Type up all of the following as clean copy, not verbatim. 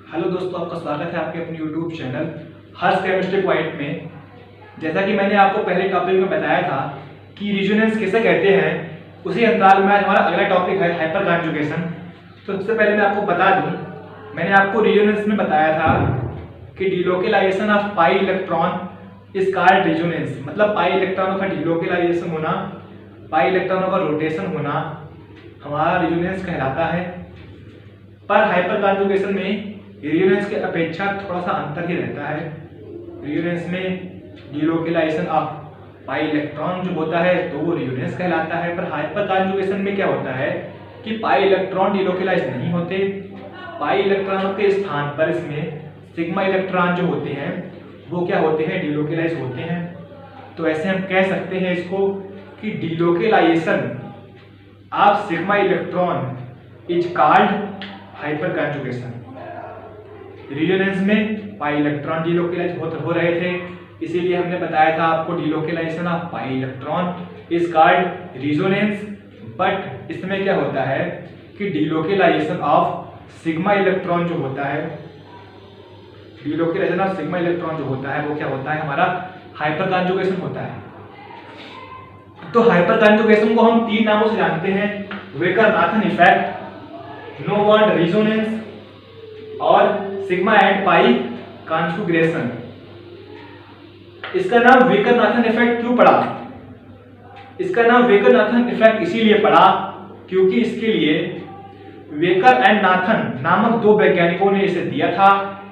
Hello दोस्तों, आपका स्वागत है आपके अपने यूट्यूब चैनल हर्ष केमिस्ट्री पॉइंट में। जैसा कि मैंने आपको पहले टॉपिक में बताया था कि रिजोनेंस किसे कहते हैं, उसी अंतराल में आज हमारा अगला टॉपिक है हाइपर कॉन्जुगेशन। तो सबसे पहले मैं आपको बता दूं, मैंने आपको रिजोनेंस में बताया था कि delocalisation of pi electron is called resonance. मतलब पाई इलेक्ट्रॉनों का डिलोकेलाइजेशन होना, पाई इलेक्ट्रॉनों का रोटेशन होना हमारा रिजोनेंस कहलाता है। पर हाइपर कॉन्जुगेशन में रिजोनेंस की अपेक्षा थोड़ा सा अंतर ही रहता है। रिजोनेंस में डिलोकेलाइजेशन ऑफ पाई इलेक्ट्रॉन जो होता है तो वो रिजोनेंस कहलाता है। पर हाइपर कॉन्जुगेशन में क्या होता है कि पाई इलेक्ट्रॉन डिलोकेलाइज नहीं होते, पाई इलेक्ट्रॉनों के स्थान पर इसमें सिग्मा इलेक्ट्रॉन जो होते हैं वो क्या होते हैं, डिलोकेलाइज होते हैं। तो ऐसे हम कह सकते हैं इसको कि delocalisation of sigma electron is called hyper conjugation. Resonance में पाई इलेक्ट्रॉन डिलोकेलाइज हो रहे थे, इसीलिए हमने बताया था आपको delocalisation of pi electron is called resonance. But इसमें क्या होता है कि डिलोकेलाइजेशन ऑफ सिग्मा इलेक्ट्रॉन जो होता है, डिलोकेलाइजेशन ऑफ सिग्मा इलेक्ट्रॉन जो होता है वो क्या होता है, हमारा हाइपर कॉन्जुगेशन होता है। तो हाइपर कॉन्जुगेशन को हम तीन नामों से जानते हैं, Baker Nathan effect, no bond resonance और सिग्मा एंड पाई कॉन्फिगरेशन। इसका नाम वेकर-नाथन इफेक्ट क्यों पड़ा? इसका नाम वेकर-नाथन इफेक्ट इसीलिए पड़ा क्योंकि इसके लिए वेकर एंड नाथन नामक दो वैज्ञानिकों ने इसे दिया था,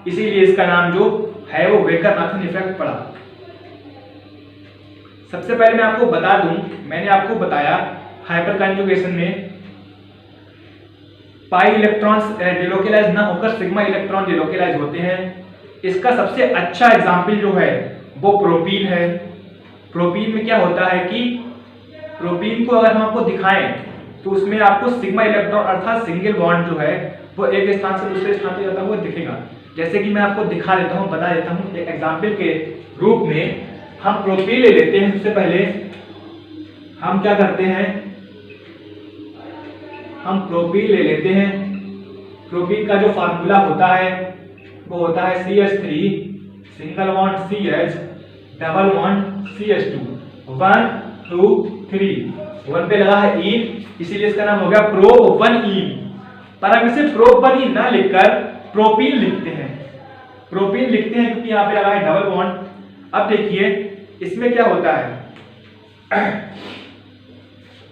इसीलिए इसका नाम जो है वो वेकर-नाथन इफेक्ट पड़ा। सबसे पहले मैं आपको बता दूं, मैंने आपको बताया हाइपर कॉन्जुगेशन में पाई इलेक्ट्रॉन्स डिलोकेलाइज ना होकर सिग्मा इलेक्ट्रॉन डिलोकेलाइज होते हैं। इसका सबसे अच्छा एग्जाम्पल जो है वो प्रोपीन है। प्रोपीन में क्या होता है कि प्रोपीन को अगर हम आपको दिखाएं तो उसमें आपको सिग्मा इलेक्ट्रॉन अर्थात सिंगल बॉन्ड जो है वो एक स्थान से दूसरे स्थान पर जाता हुआ दिखेगा। जैसे कि मैं आपको दिखा देता हूँ, बता देता हूँ एक एग्जाम्पल के रूप में। हम प्रोपीन ले लेते हैं। सबसे पहले हम क्या करते हैं, हम प्रोपीन ले लेते हैं। प्रोपीन का जो फार्मूला होता है वो होता है CH3 single bond CH double bond CH2 1 2 3। 1 पे लगा है E, इसीलिए इसका नाम हो गया प्रोप 1E। पर हम इसे प्रोप 1E ना लिखकर प्रोपीन लिखते हैं। प्रोपीन लिखते हैं क्योंकि यहाँ पे लगा है डबल बॉन्ड। अब देखिए इसमें क्या होता है,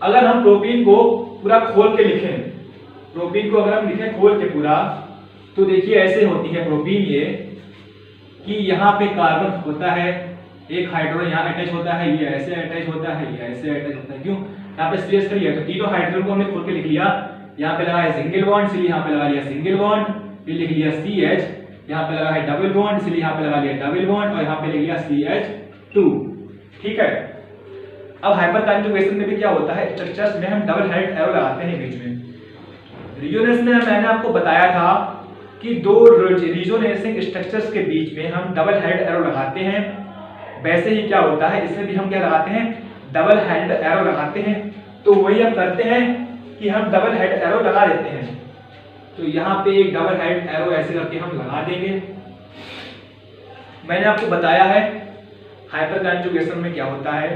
अगर हम प्रोपीन को पूरा खोल के लिखें, प्रोपीन को अगर हम लिखें खोल के पूरा, तो देखिए ऐसे होती है प्रोपीन ये कि यहाँ पे कार्बन होता है, एक हाइड्रोजन यहाँ अटैच होता है, ये ऐसे अटैच होता है, ये ऐसे अटैच होता है। क्यों? यहाँ पे CH3 है तो तीनों हाइड्रोजन को हमने खोल के लिख लिया। यहाँ पे लगा है सिंगल बॉन्ड इसलिए यहाँ पे लगा लिया सिंगल बॉन्ड, फिर लिख लिया CH, यहाँ पे लगा है डबल बॉन्ड इसलिए यहाँ पे लगा लिया डबल बॉन्ड और यहाँ पे लिख लिया CH2। ठीक है। अब हाइपर कॉन्जुगेशन में भी क्या होता है, स्ट्रक्चर्स में हम डबल हेड एरो लगाते हैं बीच में। रिजोनेंस में मैंने आपको बताया था कि दो रिजोनेंसिंग स्ट्रक्चर्स के बीच में हम डबल हेड एरो लगाते हैं। वैसे ही क्या होता है इसमें भी हम क्या लगाते हैं, डबल हेड एरो लगाते हैं। तो वही हम करते हैं कि हम डबल हेड एरो लगा देते हैं। तो यहाँ पे एक डबल हेड एरो ऐसे करके हम लगा देंगे। मैंने आपको बताया है हाइपर कॉन्जुगेशन में क्या होता है,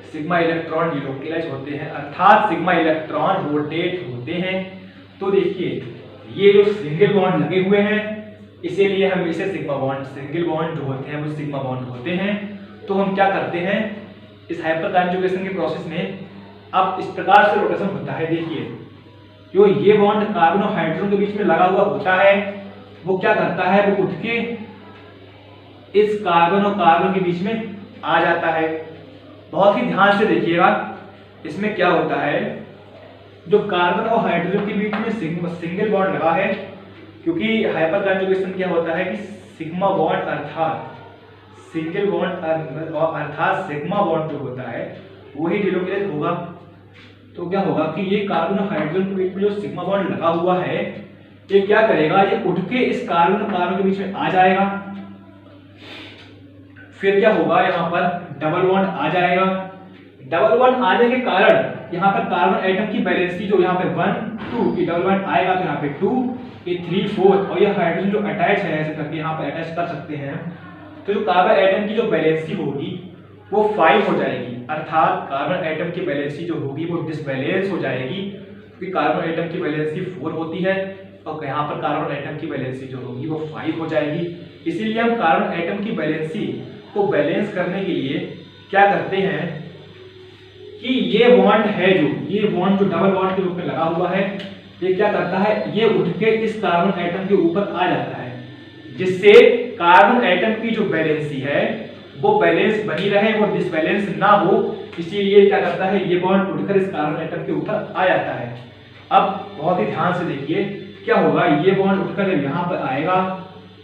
सिग्मा इलेक्ट्रॉन डिलोकेलाइज होते हैं अर्थात सिग्मा इलेक्ट्रॉन रोटेट होते हैं। तो देखिए ये जो सिंगल बॉन्ड लगे हुए हैं इसीलिए हम इसे सिग्मा बॉन्ड, सिंगल बॉन्ड जो होते हैं वो सिग्मा बॉन्ड होते हैं। तो हम क्या करते हैं इस हाइपर कॉन्जुगेशन के प्रोसेस में, अब इस प्रकार से रोटेशन होता है। देखिए जो ये बॉन्ड कार्बन और हाइड्रोजन के बीच में लगा हुआ होता है वो क्या करता है, वो उठ के इस कार्बन और कार्बन के बीच में आ जाता है। बहुत ही ध्यान से देखिएगा इसमें क्या होता है, जो कार्बन और हाइड्रोजन के बीच में सिंगल बॉन्ड लगा है, क्योंकि हाइपर कॉन्जुगेशन क्या होता है कि सिग्मा बॉन्ड अर्थात सिंगल बॉन्ड अर्थात सिग्मा बॉन्ड जो होता है वही डिलोकेलाइज होगा। तो क्या होगा कि ये कार्बन और हाइड्रोजन के बीच में जो सिग्मा बॉन्ड लगा हुआ है ये क्या करेगा, ये उठ के इस कार्बन और कार्बन के बीच में आ जाएगा। फिर क्या होगा, यहाँ पर डबल बॉन्ड आ जाएगा। डबल बॉन्ड आने के कारण यहाँ पर कार्बन एटम की वैलेंसी जो यहाँ पे 1 2 की डबल बॉन्ड आएगा तो यहाँ पे 2, ये 3 4 और ये हाइड्रोजन जो अटैच है ऐसे करके यहाँ पर अटैच कर सकते हैं, तो जो कार्बन एटम की जो वैलेंसी होगी वो 5 हो जाएगी, अर्थात कार्बन एटम की वैलेंसी जो होगी वो डिसबैलेंस हो जाएगी, क्योंकि कार्बन एटम की वैलेंसी 4 होती है और यहाँ पर कार्बन एटम की वैलेंसी जो होगी वो 5 हो जाएगी। इसीलिए हम कार्बन एटम की वैलेंसी को बैलेंस करने के लिए क्या करते हैं कि ये बॉन्ड है ये बॉन्ड जो डबल बॉन्ड के रूप में लगा हुआ है, ये क्या करता है, ये उठ के इस कार्बन एटम के ऊपर आ जाता है, जिससे कार्बन एटम की जो बैलेंसी है वो बैलेंस बनी रहे, वो डिसबैलेंस ना हो। इसीलिए क्या करता है, ये बॉन्ड उठकर इस कार्बन एटम के ऊपर आ जाता है। अब बहुत ही ध्यान से देखिए क्या होगा, ये बॉन्ड उठकर यहाँ पर आएगा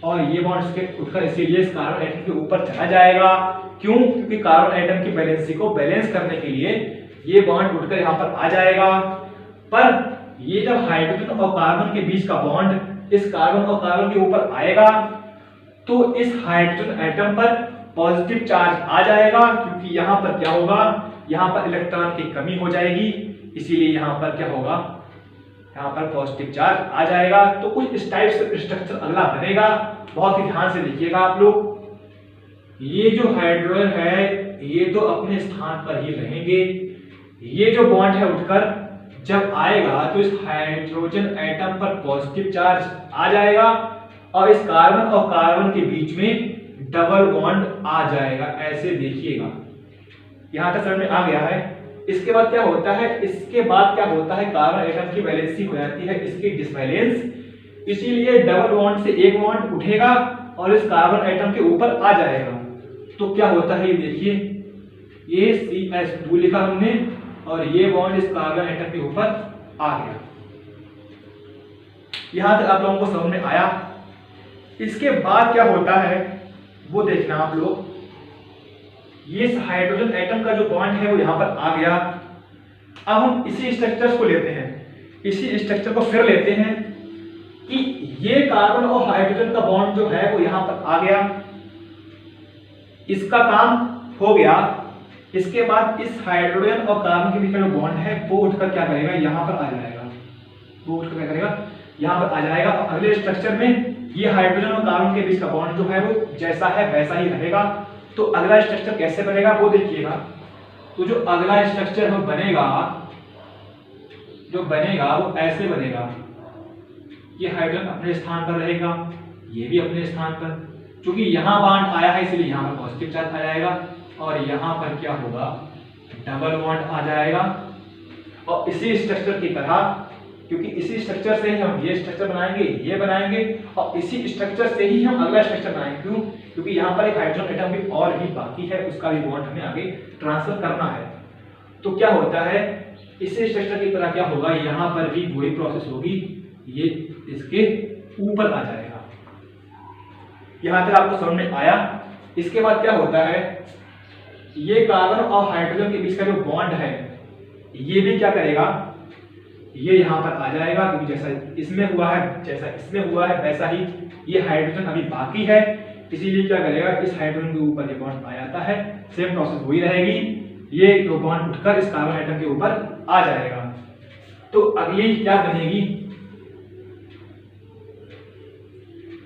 और ये बॉन्ड इसके उठकर इसीलिए इस कार्बन एटम के ऊपर चला जाएगा। क्यों? क्योंकि कार्बन एटम की बैलेंसी को बैलेंस करने के लिए ये बॉन्ड उठकर यहाँ पर आ जाएगा। पर ये जब हाइड्रोजन और कार्बन के बीच का बॉन्ड इस कार्बन और कार्बन के ऊपर आएगा तो इस हाइड्रोजन एटम पर पॉजिटिव चार्ज आ जाएगा, क्योंकि यहाँ पर क्या होगा, यहाँ पर इलेक्ट्रॉन की कमी हो जाएगी, इसीलिए यहाँ पर क्या होगा, यहाँ पर पॉजिटिव चार्ज आ जाएगा। तो कुछ इस टाइप से स्ट्रक्चर अगला बनेगा, बहुत ही ध्यान से देखिएगा आप लोग। ये जो हाइड्रोजन है ये तो अपने स्थान पर ही रहेंगे, ये जो बॉन्ड है उठकर जब आएगा तो इस हाइड्रोजन एटम पर पॉजिटिव चार्ज आ जाएगा और इस कार्बन और कार्बन के बीच में डबल बॉन्ड आ जाएगा। ऐसे देखिएगा, यहां तक समझ में आ गया है। इसके बाद क्या होता है, इसके बाद क्या होता है, कार्बन एटम की वैलेंसी हो जाती है इसकी डिसबैलेंस, इसीलिए डबल बॉन्ड से एक बॉन्ड उठेगा और इस कार्बन एटम के ऊपर आ जाएगा। तो क्या होता है ये देखिए, ये CH2 लिखा हमने और ये बॉन्ड इस कार्बन एटम के ऊपर आ गया। यहां तक आप लोगों को समझ में आया। इसके बाद क्या होता है वो देखना आप लोग। ये हाइड्रोजन एटम का जो बॉन्ड है वो यहां पर आ गया। अब हम इसी स्ट्रक्चर को लेते हैं, इसी स्ट्रक्चर को फिर लेते हैं कि ये कार्बन और हाइड्रोजन का बॉन्ड जो है वो यहां पर आ गया, इसका काम हो गया। इसके बाद इस हाइड्रोजन और कार्बन के बीच का जो बॉन्ड है वो उठकर क्या करेगा, यहां पर आ जाएगा, वो उठकर क्या करेगा, यहां पर आ जाएगा। और अगले स्ट्रक्चर में ये हाइड्रोजन और कार्बन के बीच का बॉन्ड जो है वो जैसा है वैसा ही रहेगा। तो अगला स्ट्रक्चर कैसे बनेगा वो देखिएगा। तो जो अगला स्ट्रक्चर वो बनेगा, जो बनेगा वो ऐसे बनेगा, ये हाइड्रोजन अपने स्थान पर रहेगा, ये भी अपने स्थान पर, क्योंकि यहाँ बॉन्ड आया है इसलिए यहाँ पर पॉजिटिव चार्ज आ जाएगा और यहाँ पर क्या होगा, डबल बॉन्ड आ जाएगा। और इसी स्ट्रक्चर की तरह, क्योंकि इसी स्ट्रक्चर से ही हम ये स्ट्रक्चर बनाएंगे, ये बनाएंगे और इसी स्ट्रक्चर से ही हम अगला स्ट्रक्चर बनाएंगे। क्यों? क्योंकि यहाँ पर एक हाइड्रोजन एटम भी और भी बाकी है, उसका भी बॉन्ड हमें आगे ट्रांसफर करना है। तो क्या होता है, इसी स्ट्रक्चर की तरह क्या होगा, यहाँ पर भी वही प्रोसेस होगी, ये इसके ऊपर आ जाएगा। यहाँ तक आपको समझ में आया। इसके बाद क्या होता है, ये कार्बन और हाइड्रोजन के बीच का जो बॉन्ड है ये भी क्या करेगा, ये यहाँ पर आ जाएगा, क्योंकि जैसा इसमें हुआ है, जैसा इसमें हुआ है वैसा ही ये हाइड्रोजन अभी बाकी है, इसीलिए क्या करेगा, इस हाइड्रोजन के ऊपर ये बॉन्ड आ जाता है, सेम प्रोसेस वही रहेगी, ये बॉन्ड उठकर इस कार्बन एटम के ऊपर आ जाएगा। तो अगली क्या बनेगी,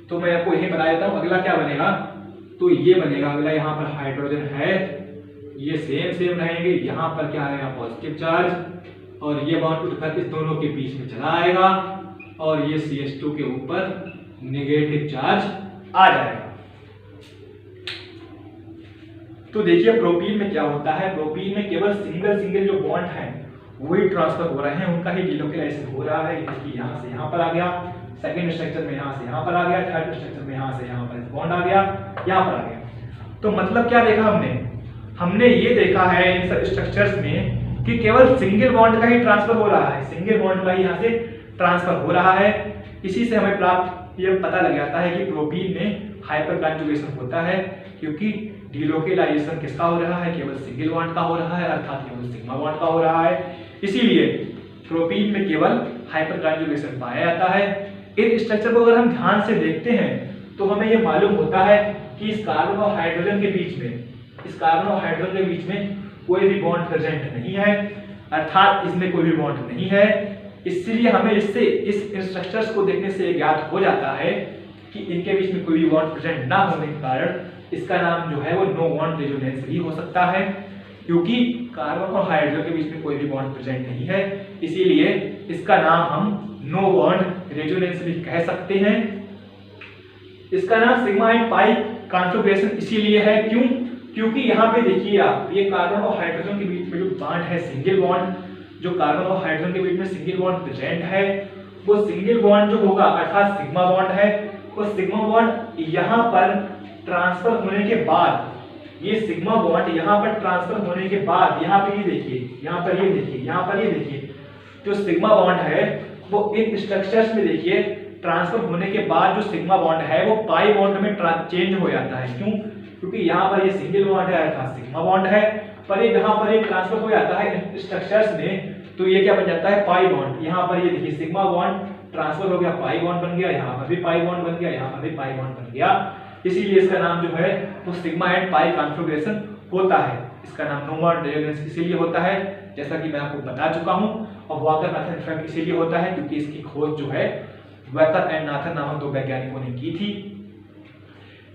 तो मैं आपको यही बता देता हूं, अगला क्या बनेगा, तो ये बनेगा अगला, यहाँ पर हाइड्रोजन है, ये सेम रहेंगे, यहाँ पर क्या आएगा, पॉजिटिव चार्ज, और ये बॉन्ड उठकर इस दोनों के बीच में चला आएगा और ये CH2 के ऊपर नेगेटिव चार्ज आ जाएगा। तो देखिए प्रोपीन में क्या होता है, प्रोपीन में केवल सिंगल जो बॉन्ड हैं वही ट्रांसफर हो रहे हैं, उनका ही डिलोकेलाइजेशन हो रहा है। देखिए यहाँ से यहाँ पर आ गया, सेकेंड स्ट्रक्चर में यहाँ से यहाँ पर आ गया, थर्ड स्ट्रक्चर में यहाँ से यहाँ पर बॉन्ड आ गया, यहाँ पर आ गया। तो मतलब क्या देखा हमने ये देखा है इन सब स्ट्रक्चर्स में कि केवल सिंगल बॉन्ड का ही ट्रांसफर हो रहा है, सिंगल बॉन्ड का ही यहाँ से ट्रांसफर हो रहा है। इसी से हमें प्राप्त ये पता लग जाता है कि प्रोपीन में हाइपर कॉन्जुगेशन होता है, क्योंकि डिलोकेलाइजेशन किसका हो रहा है, केवल सिंगल बॉन्ड का हो रहा है, अर्थात केवल सिग्मा बॉन्ड का हो रहा है। इसीलिए प्रोपीन में केवल हाइपर कॉन्जुगेशन पाया जाता है। इन स्ट्रक्चर को अगर हम ध्यान से देखते हैं तो हमें ये मालूम होता है कि इस कार्बन और हाइड्रोजन के बीच में, इस कार्बन और हाइड्रोजन के बीच में कोई भी बॉन्ड प्रेजेंट नहीं है, अर्थात इसमें कोई भी बॉन्ड नहीं है। इसलिए हमें इससे इस स्ट्रक्चर्स को देखने से ज्ञात हो जाता है कि इनके बीच में कोई भी बॉन्ड प्रेजेंट ना होने के कारण इसका नाम जो है वो नो बॉन्ड रेजोनेंस भी हो सकता है, क्योंकि कार्बन और हाइड्रोजन के बीच में कोई भी बॉन्ड प्रेजेंट नहीं है, इसीलिए इसका नाम हम नो बॉन्ड रेजोनेंस भी कह सकते हैं। इसका नाम सिग्मा एंड पाई कॉन्फ़िगरेशन इसीलिए है, क्योंकि यहाँ पे देखिए आप, ये कार्बन और हाइड्रोजन के बीच में जो बॉन्ड है सिंगल बॉन्ड, जो कार्बन और हाइड्रोजन के बीच में सिंगल बॉन्ड प्रेजेंट है, वो सिंगल बॉन्ड जो होगा अर्थात सिग्मा बॉन्ड है, वो सिग्मा बॉन्ड यहाँ पर ट्रांसफर होने के बाद, ये सिग्मा बॉन्ड यहाँ पर ट्रांसफर होने के बाद, यहाँ पे ये देखिए, यहाँ पर ये देखिए, यहाँ पर ये देखिए, जो सिग्मा बॉन्ड है वो इन स्ट्रक्चर्स में देखिए ट्रांसफर होने के बाद जो सिग्मा बॉन्ड है वो पाई बॉन्ड में चेंज हो जाता है। क्यों? क्योंकि यहाँ पर ये सिंगल बॉन्ड है अर्थात सिग्मा बॉन्ड है, पर ये यहाँ पर ये ट्रांसफर हो जाता है इन स्ट्रक्चर्स में, तो ये क्या बन जाता है पाई बॉन्ड। यहाँ पर ये देखिए सिग्मा बॉन्ड ट्रांसफर हो गया, पाई बॉन्ड बन गया, यहाँ पर भी पाई बॉन्ड बन गया, यहाँ पर भी पाई बॉन्ड बन गया, इसीलिए इसका नाम जो है वो सिग्मा एंड पाई कॉन्फ़िगरेशन होता है। इसका नाम नो बॉन्ड रेजोनेंस इसीलिए होता है, जैसा कि मैं आपको बता चुका हूँ, और वॉकर-नाथन इफेक्ट इसीलिए होता है क्योंकि इसकी खोज जो है वॉकर एंड नाथन नामक दो वैज्ञानिकों ने की थी,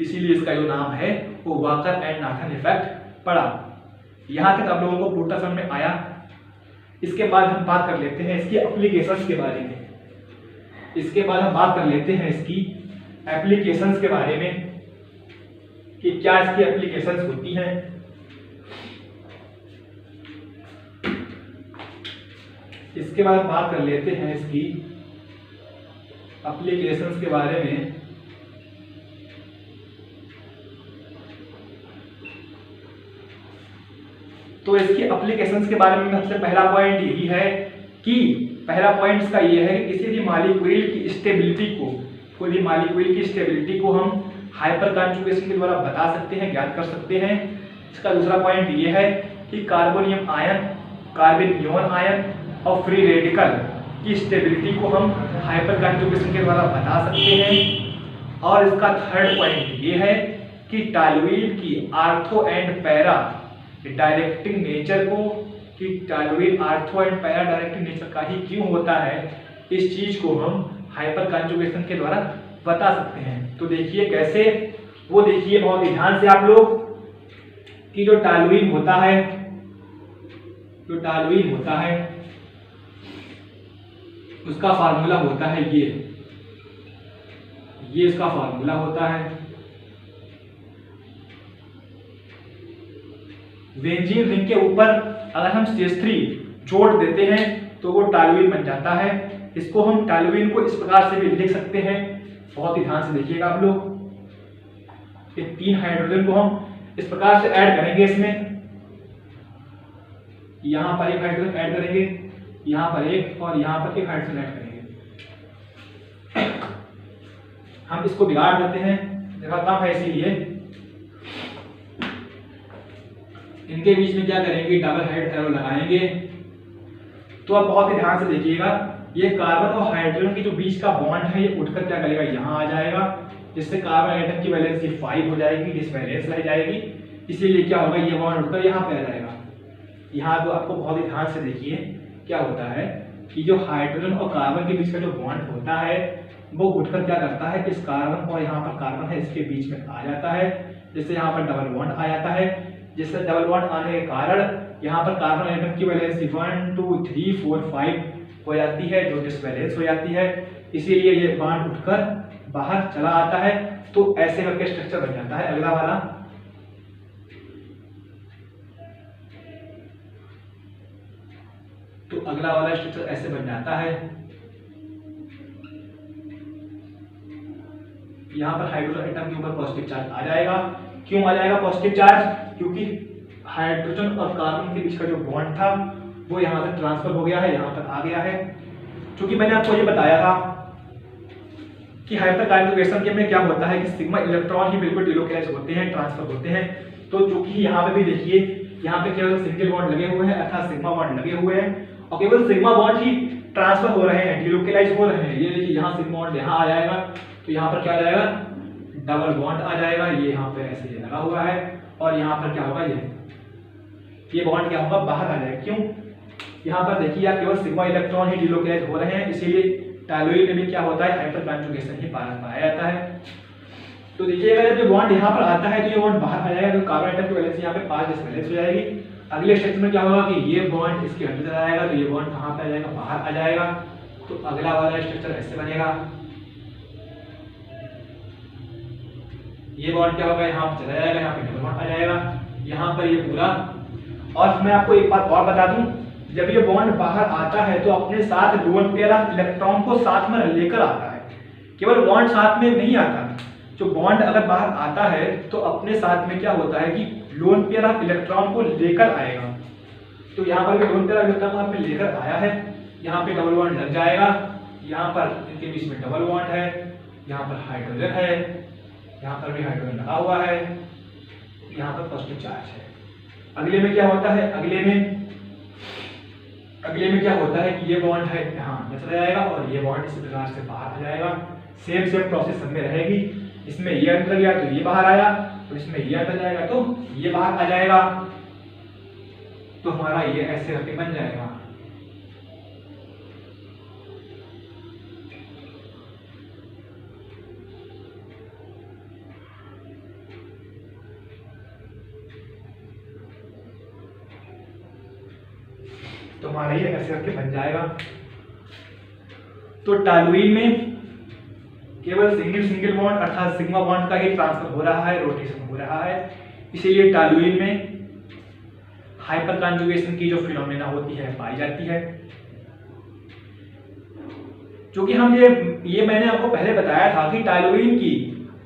इसीलिए इसका जो नाम है वो वॉकर एंड नाथन इफेक्ट पड़ा। यहाँ तक आप लोगों को पूरा समझ में आया। इसके बाद हम बात कर लेते हैं इसकी एप्लीकेशंस के बारे में। इसके बाद हम बात कर लेते हैं इसकी एप्लीकेशंस के बारे में कि क्या इसकी एप्लीकेशंस होती हैं। इसके बाद बात कर लेते हैं इसकी एप्लीकेशंस के बारे में। तो इसकी एप्लीकेशंस के बारे में सबसे पहला पॉइंट यही है कि पहला पॉइंट इसका ये है कि किसी भी मॉलिक्यूल की स्टेबिलिटी को, कोई भी मॉलिक्यूल की स्टेबिलिटी को हम हाइपर कॉन्जुगेशन के द्वारा बता सकते हैं, ज्ञात कर सकते हैं। इसका दूसरा पॉइंट ये है कि कार्बोनियम आयन, कार्बोनियन आयन और फ्री रेडिकल की स्टेबिलिटी को हम हाइपर कॉन्जुगेशन के द्वारा बता सकते हैं। और इसका थर्ड पॉइंट ये है कि टॉलुइन की ortho and para directing nature को, कि toluene ortho and para directing nature का ही क्यों होता है, इस चीज को हम हाइपर कॉन्जुगेशन के द्वारा बता सकते हैं। तो देखिए कैसे, वो देखिए बहुत ध्यान से आप लोग कि जो टॉलुइन होता है, जो टॉलुइन होता है उसका फार्मूला होता है ये इसका फार्मूला होता है। बेंजीन रिंग के ऊपर अगर हम CH3 जोड़ देते हैं तो वो टॉलुइन बन जाता है। इसको हम टॉलुइन को इस प्रकार से भी लिख सकते हैं, बहुत ही ध्यान से देखिएगा आप लोग। ये 3 हाइड्रोजन को हम इस प्रकार से ऐड करेंगे, इसमें यहां पर एक हाइड्रोजन ऐड करेंगे, यहां पर एक और यहां पर एक हाइड्रोजन ऐड करेंगे। हम इसको बिगाड़ देते हैं, जगह कम है इसीलिए इनके बीच में क्या करेंगे, डबल हेड एरो लगाएंगे। तो अब बहुत ही ध्यान से देखिएगा, ये कार्बन और हाइड्रोजन के जो बीच का बॉन्ड है ये उठकर क्या करेगा, यहाँ आ जाएगा, जिससे कार्बन एटम की वैलेंसी 5 हो जाएगी, डिसवैलेंस रह जाएगी। इसीलिए क्या होगा, ये बॉन्ड उठकर यहाँ पे आ जाएगा। यहाँ तो आपको बहुत ही ध्यान से देखिए क्या होता है कि जो हाइड्रोजन और कार्बन के बीच का जो बॉन्ड होता है वो उठकर क्या करता है, इस कार्बन और यहाँ पर कार्बन है इसके बीच में आ जाता है, जिससे यहाँ पर डबल बॉन्ड आ जाता है। जिससे डबल बॉन्ड आने के कारण यहाँ पर कार्बन एटम की वैलेंसी 1 2 3 4 5 हो जाती है, जो डिसवैलेंस हो जाती है। इसीलिए ये बॉन्ड उठकर बाहर चला आता है। तो ऐसे करके स्ट्रक्चर बन जाता है अगला वाला। तो अगला वाला स्ट्रक्चर ऐसे बन जाता है। यहाँ पर हाइड्रोजन एटम के ऊपर पॉजिटिव चार्ज आ जाएगा। क्यों आ जाएगा पॉजिटिव चार्ज? क्योंकि हाइड्रोजन और कार्बन के बीच का जो बॉन्ड था वो यहाँ से ट्रांसफर हो गया है, यहाँ तक आ गया है। क्योंकि मैंने आपको ये बताया था कि हाइपर कॉन्जुगेशन के में क्या होता है कि सिग्मा इलेक्ट्रॉन ही बिल्कुल डिलोकेलाइज होते हैं, ट्रांसफर होते हैं। तो चूंकि यहाँ पे भी देखिए, यहाँ पे केवल सिंगल बॉन्ड लगे हुए हैं अर्थात सिग्मा बॉन्ड लगे हुए हैं और केवल सिग्मा बॉन्ड ही ट्रांसफर हो रहे हैं, डिलोकेलाइज हो रहे हैं। ये देखिए यहाँ सिग्मा बॉन्ड यहाँ आ जाएगा, तो यहाँ पर क्या आ जाएगा, डबल बॉन्ड आ जाएगा। ये यहाँ पे ऐसे लगा हुआ है और यहाँ पर क्या होगा, ये बॉन्ड क्या होगा, बाहर आ जाएगा। क्यों? यहाँ पर देखिए आप केवल सिग्मा इलेक्ट्रॉन ही डिलोकेट हो रहे हैं, इसीलिए टॉलुइन में भी क्या होता है, हाइपर कॉन्जुगेशन ही पाया जाता है। तो देखिएगा जब ये बॉन्ड यहाँ पर आता है तो ये बॉन्ड बाहर आ जाएगा, तो कार्बन एटम की वैलेंसी यहाँ पे 5 डिसवैलेंस हो जाएगी। अगले स्टेज में क्या होगा कि ये बॉन्ड इसके अंदर चला जाएगा, तो ये बॉन्ड कहाँ पे आ जाएगा, बाहर आ जाएगा। तो अगला वाला स्ट्रक्चर ऐसे बनेगा, ये बॉन्ड क्या होगा, यहाँ पे चला जाएगा, यहाँ पे डबल बॉन्ड आ जाएगा, यहाँ पर ये पूरा। और मैं आपको एक बात और बता दूं, जब ये बॉन्ड बाहर आता है तो अपने साथ लोन पेयर ऑफ इलेक्ट्रॉन को साथ में लेकर आता है, केवल बॉन्ड साथ में नहीं आता। जो बॉन्ड अगर बाहर आता है तो अपने साथ में क्या होता है कि लोन पेयर ऑफ इलेक्ट्रॉन को लेकर आएगा। तो यहाँ पर भी लोन पेयर ऑफ इलेक्ट्रॉन यहाँ पे लेकर आया है, यहाँ पे डबल बॉन्ड लग जाएगा, यहाँ पर इनके बीच में डबल बॉन्ड है, यहाँ पर हाइड्रोजन है, यहाँ पर भी हाइड्रोजन लगा हुआ है, यहाँ पर पॉजिटिव चार्ज है। अगले में क्या होता है, अगले में क्या होता है कि ये बॉन्ड है यहाँ चला जाएगा और ये बॉन्ड इस प्रकार से बाहर आ जाएगा। सेम प्रोसेस सब में रहेगी, इसमें ये अंदर गया तो ये बाहर आया, और इसमें ये अंदर जाएगा तो ये बाहर आ जाएगा। तो हमारा ये ऐसे करके बन जाएगा। तो हमारा ये ऐसे करके बन जाएगा। तो टॉलुइन में केवल सिंगल बॉन्ड अर्थात सिग्मा बॉन्ड का ही ट्रांसफर हो रहा है, रोटेशन हो रहा है, इसीलिए टॉलुइन में हाइपर कॉन्जुगेशन की जो फिनोमेना होती है पाई जाती है। क्योंकि हम ये मैंने आपको पहले बताया था कि टॉलुइन की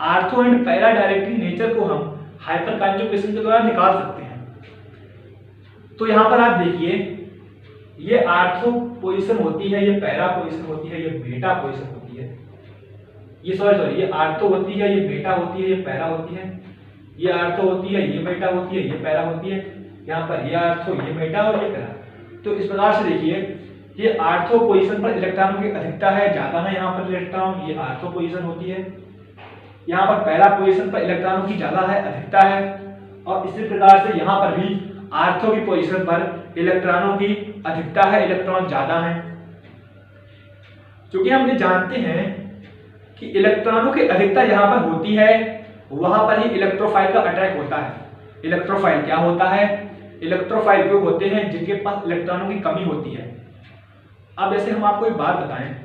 ortho and para directory nature को हम हाइपर कॉन्जुगेशन के द्वारा निकाल सकते हैं। तो यहाँ पर आप देखिए, ये आर्थो पोजीशन होती है, ये पैरा पोजीशन होती है, ये बीटा पोजीशन होती है। ये सॉरी ये आर्थो होती है, ये बीटा होती है, ये पैरा होती है। ये आर्थो होती है, ये बीटा होती है, ये पैरा होती है। यहाँ पर ये आर्थो, ये बीटा और ये पैरा। तो इस प्रकार से देखिए, ये आर्थो पोजीशन पर इलेक्ट्रॉनों की अधिकता है, ज्यादा है यहाँ पर इलेक्ट्रॉन, ये आर्थो पोजीशन होती है। यहाँ पर पैरा पोजीशन पर इलेक्ट्रॉनों की ज्यादा है, अधिकता है। और इसी प्रकार से यहाँ पर भी आर्थो की पोजीशन पर इलेक्ट्रॉनों की अधिकता है, इलेक्ट्रॉन ज्यादा है। क्योंकि हम ये जानते हैं कि इलेक्ट्रॉनों की अधिकता जहां पर होती है वहां पर ही इलेक्ट्रोफाइल का अटैक होता है। इलेक्ट्रोफाइल क्या होता है, इलेक्ट्रोफाइल वो होते हैं जिनके पास इलेक्ट्रॉनों की कमी होती है। अब जैसे हम आपको एक बात बताएं,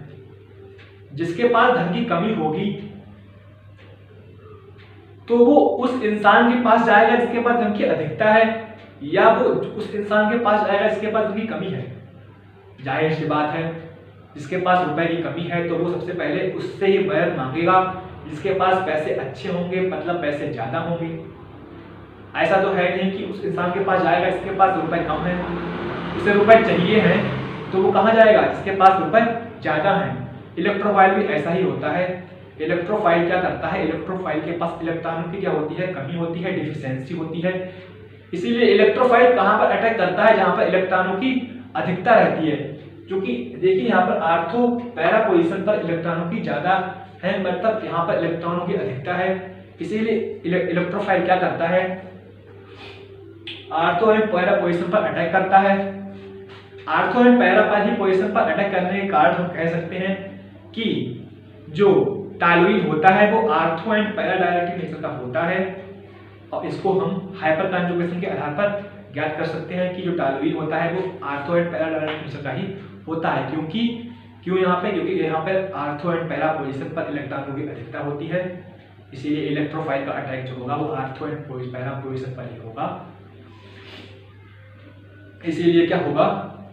जिसके पास धन की कमी होगी तो वो उस इंसान के पास जाएगा जिसके पास धन की अधिकता है, या वो उस इंसान के पास जाएगा जिसके पास धन की कमी है। जाहिर सी बात है, जिसके पास रुपए की कमी है तो वो सबसे पहले उससे ही मदद मांगेगा जिसके पास पैसे अच्छे होंगे, मतलब पैसे ज्यादा होंगे। ऐसा तो है नहीं कि उस इंसान के पास जाएगा जिसके पास रुपए कम है, उसे रुपए चाहिए हैं तो वो कहाँ जाएगा, जिसके पास रुपए ज्यादा हैं। इलेक्ट्रोफाइल भी ऐसा ही होता है। इलेक्ट्रोफाइल क्या करता है, इलेक्ट्रोफाइल के पास इलेक्ट्रॉनों की क्या होती है, कमी होती है, डिफिशियंसी होती है। इसीलिए इलेक्ट्रोफाइल कहां पर अटैक करता है, जहां पर इलेक्ट्रॉनों की अधिकता रहती है। क्योंकि देखिए यहाँ पर आर्थो पैरा पोजीशन पर इलेक्ट्रॉनों की ज्यादा है, मतलब यहाँ पर इलेक्ट्रॉनों की अधिकता है। इसीलिए इलेक्ट्रोफाइल क्या करता है, आर्थो एंड पैरा पोजीशन पर अटैक करता है। आर्थो एंड पैरा पर ही पोजीशन पर अटैक करने के कारण हम कह सकते हैं कि जो टॉलुइन होता है वो ortho and para directory nature का होता है। और इसको हम हाइपर कॉन्जुगेशन के आधार पर ज्ञात कर सकते हैं कि जो टॉलुइन होता है वो ortho and para directory nature का ही होता है। क्योंकि क्योंकि यहाँ पर आर्थो एंड पैरा पोजीशन पर इलेक्ट्रॉनों की अधिकता होती है, इसीलिए इलेक्ट्रोफाइल का अटैक जो होगा वो आर्थो एंड पैरा पोजीशन पर ही होगा। इसीलिए क्या होगा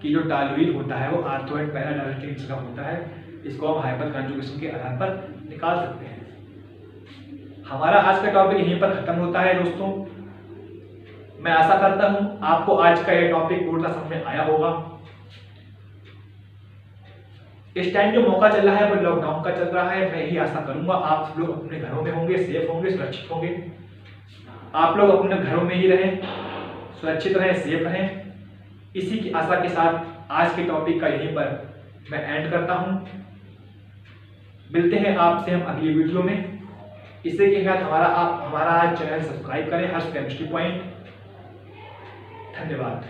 कि जो टॉलुइन होता है वो ortho and para directory nature का होता है। इसको हम हाइपर कॉन्जुगेशन के आधार पर निकाल सकते हैं। हमारा आज का टॉपिक यहीं पर खत्म होता है दोस्तों। मैं आशा करता हूं आपको आज का यह टॉपिक पूर्ण समझ में आया होगा। इस टाइम जो मौका चल रहा है वो लॉकडाउन का चल रहा है। मैं यही आशा करूंगा आप लोग अपने घरों में होंगे, सेफ होंगे, सुरक्षित होंगे। आप लोग अपने घरों में ही रहें, सुरक्षित रहें, सेफ रहें। इसी की आशा के साथ आज के टॉपिक का यहीं पर मैं एंड करता हूं। मिलते हैं आपसे हम अगली वीडियो में। इससे के साथ हमारा चैनल सब्सक्राइब करें, हर्ष केमिस्ट्री पॉइंट। धन्यवाद।